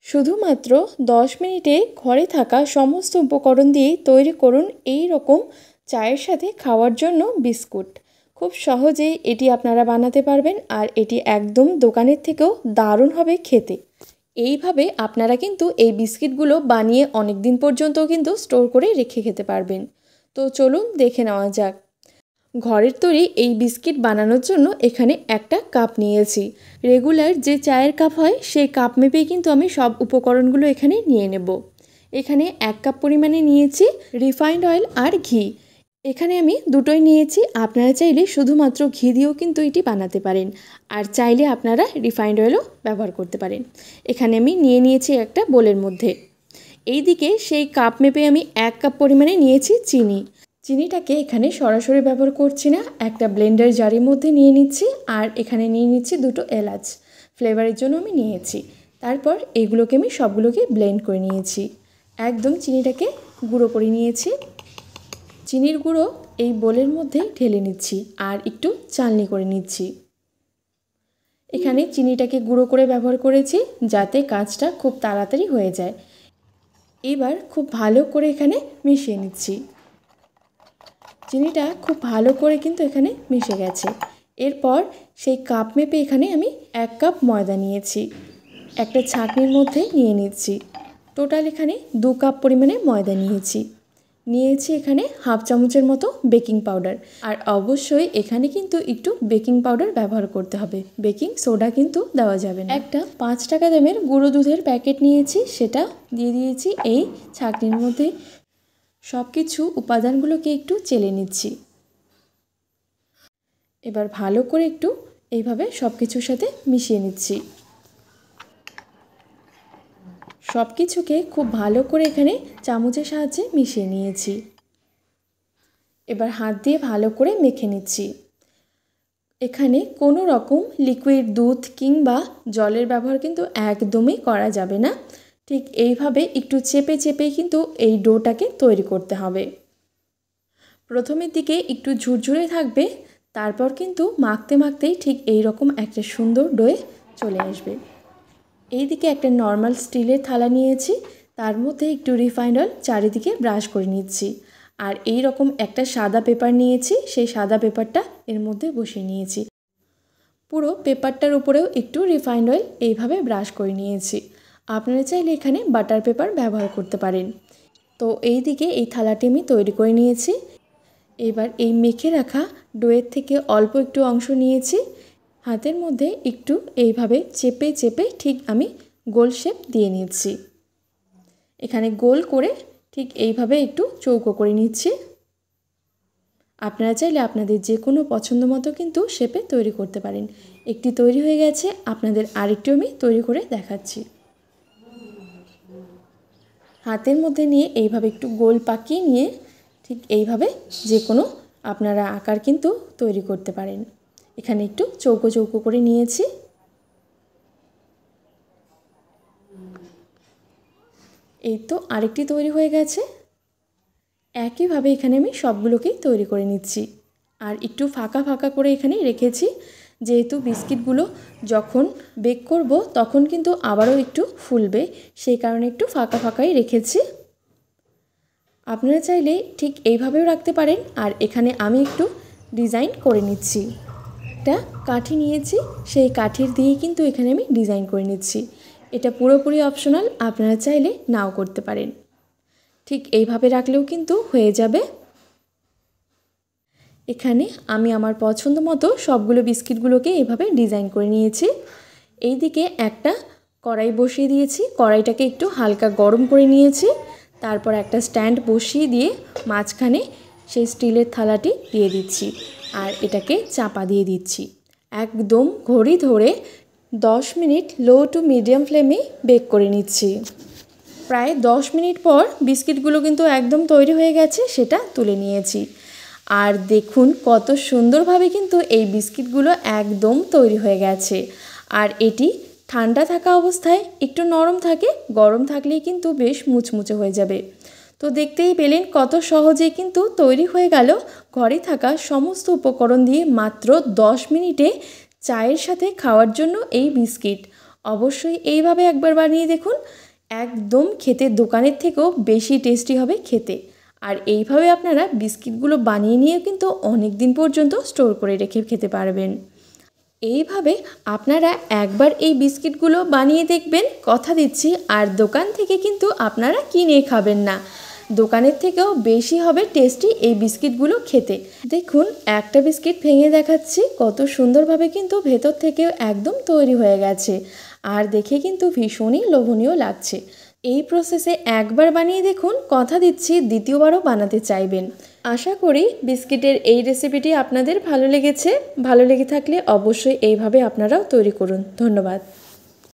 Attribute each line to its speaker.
Speaker 1: শুধুমাত্র 10 মিনিটে ঘরে থাকা সমস্ত উপকরণ দিয়েই তৈরি করুন এই রকম চায়ের সাথে খাওয়ার জন্য বিস্কুট। খুব সহজেই এটি আপনারা বানাতে পারবেন আর এটি একদম দোকানের থেকেও দারুণ হবে খেতে। এইভাবে আপনারা কিন্তু এই বিস্কিটগুলো বানিয়ে অনেক দিন পর্যন্ত কিন্তু স্টোর করে রেখে খেতে পারবেন। তো চলুন দেখে নেওয়া যাক। ঘরের তৈরি এই বিস্কিট বানানোর জন্য এখানে একটা কাপ নিয়েছি। রেগুলার যে চায়ের কাপ হয় সেই কাপ মেপেই কিন্তু আমি সব উপকরণগুলো এখানে নিয়ে নেব। এখানে 1 কাপ পরিমাণে নিয়েছি রিফাইন্ড অয়েল আর ঘি। এখানে আমি দুটোই নিয়েছি। আপনারা চাইলে শুধুমাত্র ঘি দিয়েও কিন্তু এটি বানাতে পারেন, আর চাইলে আপনারা রিফাইন্ড অয়েলও ব্যবহার করতে পারেন। এখানে আমি নিয়ে নিয়েছি একটা বোলের মধ্যে। এইদিকে সেই কাপ মেপে আমি 1 কাপ পরিমাণে নিয়েছি চিনি। চিনিটাকে এখানে সরাসরি ব্যবহার করছি না, একটা ব্লেন্ডার জারের মধ্যে নিয়ে নিচ্ছি। আর এখানে নিয়ে নিচ্ছি দুটো এলাচ, ফ্লেভারের জন্য আমি নিয়েছি। তারপর এগুলোকে আমি সবগুলোকে ব্লেন্ড করে নিয়েছি। একদম চিনিটাকে গুঁড়ো করে নিয়েছি। চিনির গুঁড়ো এই বোলের মধ্যে ঢেলে নিচ্ছি আর একটু চালনি করে নিচ্ছি। এখানে চিনিটাকে গুঁড়ো করে ব্যবহার করেছি যাতে কাজটা খুব তাড়াতাড়ি হয়ে যায়। এবার খুব ভালো করে এখানে মিশিয়ে নিচ্ছি। চিনিটা খুব ভালো করে কিন্তু এখানে মিশে গেছে। এরপর সেই কাপ মেপে এখানে আমি 1 কাপ ময়দা নিয়েছি, একটা ছাঁকনির মধ্যে নিয়ে নিচ্ছি। টোটাল এখানে 2 কাপ পরিমাণে ময়দা নিয়েছি। এখানে হাফ চামচের মতো বেকিং পাউডার, আর অবশ্যই এখানে কিন্তু একটু বেকিং পাউডার ব্যবহার করতে হবে, বেকিং সোডা কিন্তু দেওয়া যাবে না। একটা 5 টাকা দামের গুঁড়ো দুধের প্যাকেট নিয়েছি, সেটা দিয়ে দিয়েছি এই ছাঁকনির মধ্যে। সব কিছু উপাদানগুলোকে একটু চেলে নিচ্ছি। এবার ভালো করে একটু এইভাবে সব কিছুর সাথে মিশিয়ে নিচ্ছি। সব কিছুকে খুব ভালো করে এখানে চামচের সাহায্যে মিশিয়ে নিয়েছি। এবার হাত দিয়ে ভালো করে মেখে নিচ্ছি। এখানে কোনো রকম লিকুইড দুধ কিংবা জলের ব্যবহার কিন্তু একদমই করা যাবে না। ঠিক এইভাবে একটু চেপে চেপেই কিন্তু এই ডোটাকে তৈরি করতে হবে। প্রথমের দিকে একটু ঝুরঝুরে থাকবে, তারপর কিন্তু মাখতে মাখতেই ঠিক এই রকম একটা সুন্দর ডোয়ে চলে আসবে। এইদিকে একটা নর্মাল স্টিলের থালা নিয়েছি, তার মধ্যে একটু রিফাইন্ড অয়েল চারিদিকে ব্রাশ করে নিচ্ছি। আর এই রকম একটা সাদা পেপার নিয়েছি, সেই সাদা পেপারটা এর মধ্যে বসিয়ে নিয়েছি। পুরো পেপারটার উপরেও একটু রিফাইন্ড অয়েল এইভাবে ব্রাশ করে নিয়েছি। আপনারা চাইলে এখানে বাটার পেপার ব্যবহার করতে পারেন। তো এইদিকে এই থালাটি আমি তৈরি করে নিয়েছি। এবার এই মেখে রাখা ডোয়ের থেকে অল্প একটু অংশ নিয়েছি, হাতের মধ্যে একটু এইভাবে চেপে চেপে ঠিক আমি গোল শেপ দিয়ে নিচ্ছি। এখানে গোল করে ঠিক এইভাবে একটু চৌকো করে নিচ্ছি। আপনারা চাইলে আপনাদের যে কোনো পছন্দ মতো কিন্তু শেপে তৈরি করতে পারেন। একটি তৈরি হয়ে গেছে, আপনাদের আরেকটু আমি তৈরি করে দেখাচ্ছি। হাতের মধ্যে নিয়ে এইভাবে একটু গোল পাকিয়ে নিয়ে ঠিক এইভাবে যে কোনো আপনারা আকার কিন্তু তৈরি করতে পারেন। এখানে একটু চৌকো চৌকো করে নিয়েছি। এই তো আরেকটি তৈরি হয়ে গেছে। একইভাবে এখানে আমি সবগুলোকেই তৈরি করে নিচ্ছি। আর একটু ফাঁকা ফাঁকা করে এখানে রেখেছি, যেহেতু বিস্কিটগুলো যখন বেক করব তখন কিন্তু আবারও একটু ফুলবে, সেই কারণে একটু ফাঁকা ফাঁকাই রেখেছি। আপনারা চাইলে ঠিক এইভাবেও রাখতে পারেন। আর এখানে আমি একটু ডিজাইন করে নিচ্ছি। একটা কাঠি নিয়েছি, সেই কাঠির দিয়েই কিন্তু এখানে আমি ডিজাইন করে নিচ্ছি। এটা পুরোপুরি অপশনাল, আপনারা চাইলে নাও করতে পারেন। ঠিক এইভাবে রাখলেও কিন্তু হয়ে যাবে। এখানে আমি আমার পছন্দ মতো সবগুলো বিস্কিটগুলোকে এইভাবে ডিজাইন করে নিয়েছি। এইদিকে একটা কড়াই বসিয়ে দিয়েছি, কড়াইটাকে একটু হালকা গরম করে নিয়েছি। তারপর একটা স্ট্যান্ড বসিয়ে দিয়ে মাঝখানে সেই স্টিলের থালাটি দিয়ে দিচ্ছি আর এটাকে চাপা দিয়ে দিচ্ছি। একদম ঘড়ি ধরে 10 মিনিট লো টু মিডিয়াম ফ্লেমে বেক করে নিচ্ছি। প্রায় 10 মিনিট পর বিস্কিটগুলো কিন্তু একদম তৈরি হয়ে গেছে, সেটা তুলে নিয়েছি। আর দেখুন কত সুন্দরভাবে কিন্তু এই বিস্কিটগুলো একদম তৈরি হয়ে গেছে। আর এটি ঠান্ডা থাকা অবস্থায় একটু নরম থাকে, গরম থাকলেই কিন্তু বেশ মুচমুচে হয়ে যাবে। তো দেখতেই পেলেন কত সহজেই কিন্তু তৈরি হয়ে গেল ঘরে থাকা সমস্ত উপকরণ দিয়ে মাত্র 10 মিনিটে চায়ের সাথে খাওয়ার জন্য এই বিস্কিট। অবশ্যই এইভাবে একবার বানিয়ে দেখুন, একদম খেতে দোকানের থেকেও বেশি টেস্টি হবে খেতে। আর এইভাবে আপনারা বিস্কিটগুলো বানিয়ে নিয়েও কিন্তু অনেক দিন পর্যন্ত স্টোর করে রেখে খেতে পারবেন। এইভাবে আপনারা একবার এই বিস্কিটগুলো বানিয়ে দেখবেন, কথা দিচ্ছি আর দোকান থেকে কিন্তু আপনারা কিনে খাবেন না, দোকানের থেকেও বেশি হবে টেস্টি এই বিস্কিটগুলো খেতে। দেখুন একটা বিস্কিট ভেঙে দেখাচ্ছি, কত সুন্দরভাবে কিন্তু ভেতর থেকেও একদম তৈরি হয়ে গেছে আর দেখে কিন্তু ভীষণই লোভনীয় লাগছে। এই প্রসেসে একবার বানিয়ে দেখুন, কথা দিচ্ছি দ্বিতীয়বারও বানাতে চাইবেন। আশা করি বিস্কিটের এই রেসিপিটি আপনাদের ভালো লেগেছে। ভালো লেগে থাকলে অবশ্যই এইভাবে আপনারাও তৈরি করুন। ধন্যবাদ।